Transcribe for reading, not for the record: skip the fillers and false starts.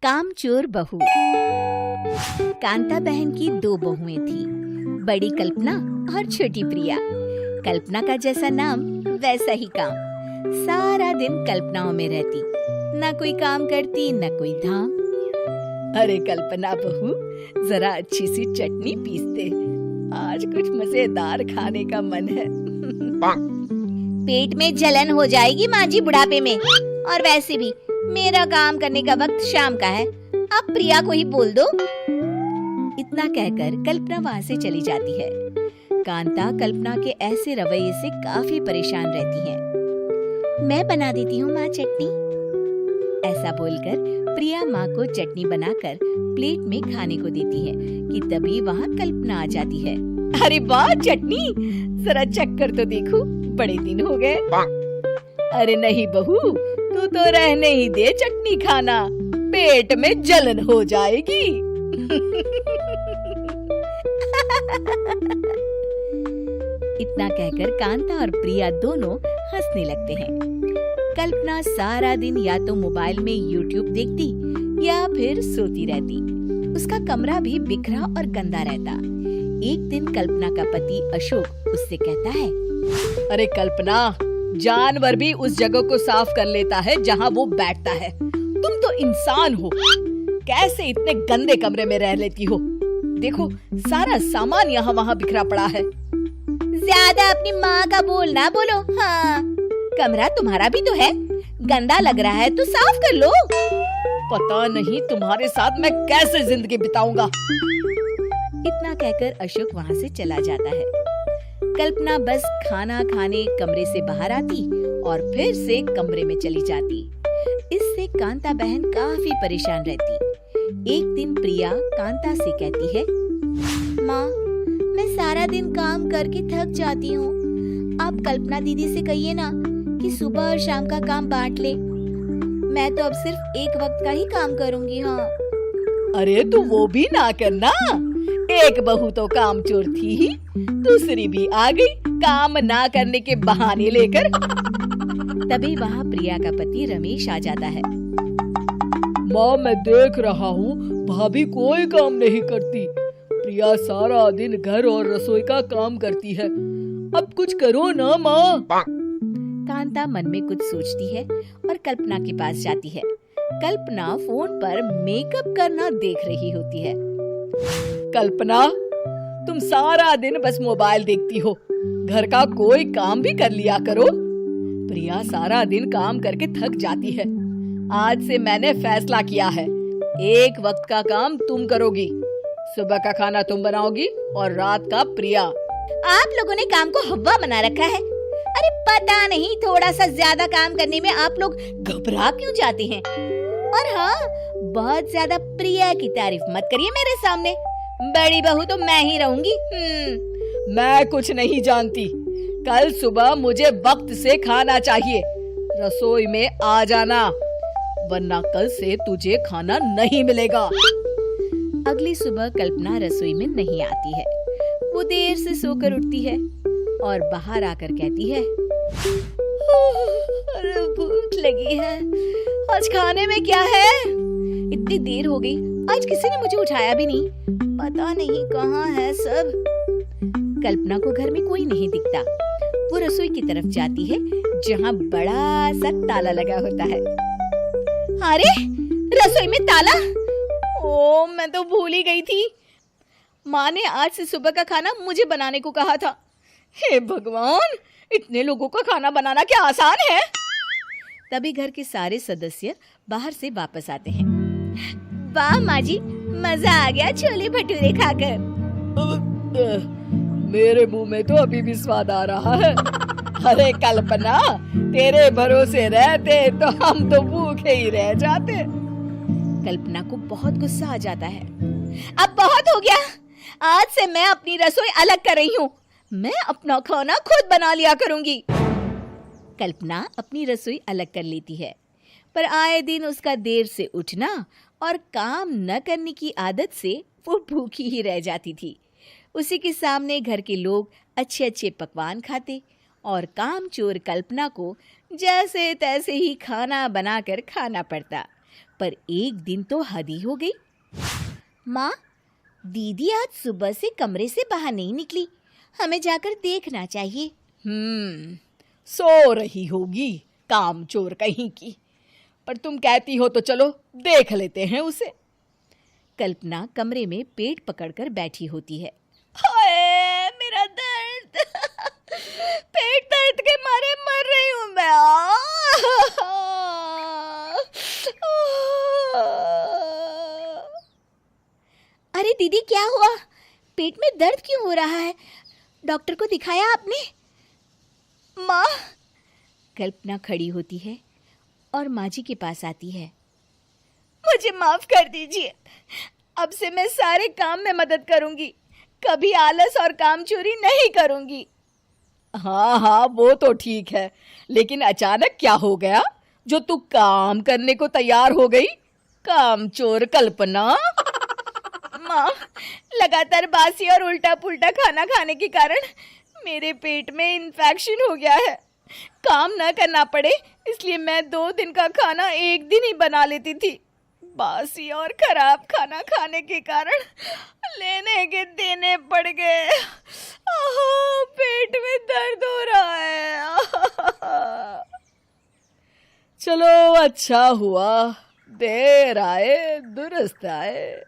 कामचोर बहू। कांता बहन की दो बहुएं थी, बड़ी कल्पना और छोटी प्रिया। कल्पना का जैसा नाम वैसा ही काम। सारा दिन कल्पनाओं में रहती, ना कोई काम करती न कोई धाम। अरे कल्पना बहू, जरा अच्छी सी चटनी पीस दे, आज कुछ मजेदार खाने का मन है। पेट में जलन हो जाएगी माँ जी बुढ़ापे में, और वैसे भी मेरा काम करने का वक्त शाम का है, अब प्रिया को ही बोल दो। इतना कहकर कल्पना वहाँ से चली जाती है। कांता कल्पना के ऐसे रवैये से काफी परेशान रहती है। मैं बना देती हूँ माँ चटनी। ऐसा बोलकर प्रिया माँ को चटनी बनाकर प्लेट में खाने को देती है कि तभी वहाँ कल्पना आ जाती है। अरे वाह चटनी, जरा चख कर तो देखो, बड़े दिन हो गए। अरे नहीं बहू, तू तो रहने ही दे चटनी खाना, पेट में जलन हो जाएगी। इतना कहकर कांता और प्रिया दोनों हंसने लगते हैं। कल्पना सारा दिन या तो मोबाइल में YouTube देखती या फिर सोती रहती। उसका कमरा भी बिखरा और गंदा रहता। एक दिन कल्पना का पति अशोक उससे कहता है, अरे कल्पना, जानवर भी उस जगह को साफ कर लेता है जहाँ वो बैठता है, तुम तो इंसान हो, कैसे इतने गंदे कमरे में रह लेती हो? देखो सारा सामान यहाँ वहाँ बिखरा पड़ा है। ज्यादा अपनी माँ का बोल ना बोलो। हाँ, कमरा तुम्हारा भी तो है, गंदा लग रहा है तो साफ कर लो। पता नहीं तुम्हारे साथ मैं कैसे जिंदगी बिताऊंगा। इतना कहकर अशोक वहाँ से चला जाता है। कल्पना बस खाना खाने कमरे से बाहर आती और फिर से कमरे में चली जाती। इससे कांता बहन काफी परेशान रहती। एक दिन प्रिया कांता से कहती है, माँ, मैं सारा दिन काम करके थक जाती हूँ, आप कल्पना दीदी से कहिए ना कि सुबह और शाम का काम बांट ले। मैं तो अब सिर्फ एक वक्त का ही काम करूँगी। हाँ। अरे तू वो भी ना करना, एक बहू तो कामचोर थी ही, दूसरी भी आ गई काम ना करने के बहाने लेकर। तभी वहाँ प्रिया का पति रमेश आ जाता है। माँ, मैं देख रहा हूँ भाभी कोई काम नहीं करती, प्रिया सारा दिन घर और रसोई का काम करती है, अब कुछ करो ना माँ। कांता मन में कुछ सोचती है और कल्पना के पास जाती है। कल्पना फोन पर मेकअप करना देख रही होती है। कल्पना, तुम सारा दिन बस मोबाइल देखती हो, घर का कोई काम भी कर लिया करो। प्रिया सारा दिन काम करके थक जाती है। आज से मैंने फैसला किया है, एक वक्त का काम तुम करोगी, सुबह का खाना तुम बनाओगी और रात का प्रिया। आप लोगों ने काम को हवा बना रखा है। अरे पता नहीं थोड़ा सा ज्यादा काम करने में आप लोग घबरा क्यों जाते हैं। और हाँ, बहुत ज्यादा प्रिया की तारीफ मत करिए मेरे सामने, बड़ी बहू तो मैं ही रहूंगी। मैं कुछ नहीं जानती, कल सुबह मुझे वक्त से खाना चाहिए, रसोई में आ जाना, वरना कल से तुझे खाना नहीं मिलेगा। अगली सुबह कल्पना रसोई में नहीं आती है। वो देर से सोकर उठती है और बाहर आकर कहती है, अरे भूख लगी है, आज खाने में क्या है? इतनी देर हो गई, आज किसी ने मुझे उठाया भी नहीं, पता नहीं कहाँ है सब। कल्पना को घर में कोई नहीं दिखता। वो रसोई की तरफ जाती है जहाँ बड़ा सा ताला लगा होता है। अरे रसोई में ताला! ओ, मैं तो भूल ही गई थी। माँ ने आज से सुबह का खाना मुझे बनाने को कहा था। हे भगवान, इतने लोगों का खाना बनाना क्या आसान है? तभी घर के सारे सदस्य बाहर से वापस आते हैं। वाह माँ जी, मजा आ गया छोले भटूरे खाकर। मेरे मुंह में तो अभी भी स्वाद आ रहा है। अरे कल्पना, तेरे भरोसे रहते तो हम तो भूखे ही रह जाते। कल्पना को बहुत गुस्सा आ जाता है। अब बहुत हो गया, आज से मैं अपनी रसोई अलग कर रही हूँ, मैं अपना खाना खुद बना लिया करूंगी। कल्पना अपनी रसोई अलग कर लेती है, पर आए दिन उसका देर से उठना और काम न करने की आदत से वो भूखी ही रह जाती थी। उसी के सामने घर के लोग अच्छे अच्छे पकवान खाते और कामचोर कल्पना को जैसे तैसे ही खाना बनाकर खाना पड़ता। पर एक दिन तो हद ही हो गई। माँ, दीदी आज सुबह से कमरे से बाहर नहीं निकली, हमें जाकर देखना चाहिए। सो रही होगी कामचोर कहीं की, पर तुम कहती हो तो चलो देख लेते हैं उसे। कल्पना कमरे में पेट पकड़कर बैठी होती है। हाय मेरा दर्द पेट दर्द के मारे मर रही हूँ मैं। अरे दीदी, क्या हुआ? पेट में दर्द क्यों हो रहा है? डॉक्टर को दिखाया आपने? माँ, कल्पना खड़ी होती है और माँ जी के पास आती है। मुझे माफ कर दीजिए, अब से मैं सारे काम में मदद करूंगी, कभी आलस और काम चोरी नहीं करूंगी। हाँ हाँ, वो तो ठीक है, लेकिन अचानक क्या हो गया जो तू काम करने को तैयार हो गई? कामचोर कल्पना। माँ, लगातार बासी और उल्टा पुल्टा खाना खाने के कारण मेरे पेट में इन्फेक्शन हो गया है। काम न करना पड़े इसलिए मैं 2 दिन का खाना एक दिन ही बना लेती थी। बासी और खराब खाना खाने के कारण लेने के देने पड़ गए। पेट में दर्द हो रहा है। चलो अच्छा हुआ, देर आए दुरुस्त आए।